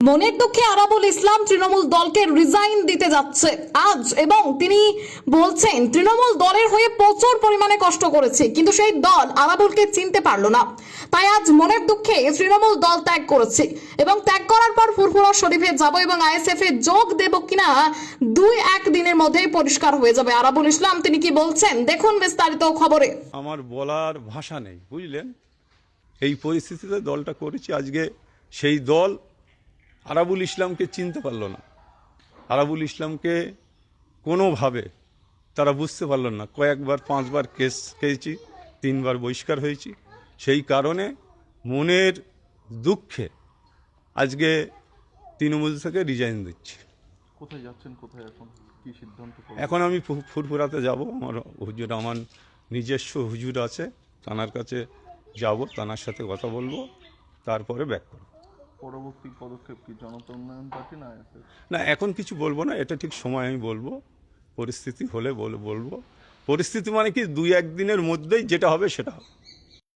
মনের দুঃখে আরাবুল ইসলাম তৃণমূল দলকে রিজাইন দিতে যাচ্ছে আজ, এবং তিনি বলছেন তৃণমূল দলের হয়ে প্রচুর পরিমাণে কষ্ট করেছে, কিন্তু সেই দল আরাবুলকে চিনতে পারলো না। তাই আজ মনের দুঃখে তৃণমূল দল ত্যাগ করেছে এবং ত্যাগ করার পর ফুরফুরা শরীফে যাব এবং আইএসএফ এ যোগ দেব কিনা 2-1 দিনের মধ্যেই পরিষ্কার হয়ে যাবে। আরাবুল ইসলাম তিনি কি বলছেন দেখুন বিস্তারিত খবরে। আমার বলার ভাষা নেই, বুঝলেন। এই পরিস্থিতিতে দলটা করেছি। আজকে সেই দল আরাবুল ইসলামকে চিনতে পারল না। আরাবুল ইসলামকে কোনোভাবে তারা বুঝতে পারল না। কয়েকবার 5বার কেস খেয়েছি, 3বার বহিষ্কার হয়েছি। সেই কারণে মনের দুঃখে আজকে তৃণমূল থেকে রিজাইন দিচ্ছি। কোথায় যাচ্ছেন, কোথায় এখন কি সিদ্ধান্ত? এখন আমি ফুরফুরাতে যাব। আমার হুজুর, আমার নিজস্ব হুজুর আছে, তানার কাছে যাব, তানার সাথে কথা বলবো, তারপরে ব্যাক করব। পরবর্তী পদক্ষেপ কি জনতা উন্নয়ন পার্টি না আইএসএফ? না, এখন কিছু বলবো না, এটা ঠিক সময় আমি বলবো। পরিস্থিতি হলে বলবো। পরিস্থিতি মানে কি 2-1 দিনের মধ্যেই যেটা হবে সেটা হবে।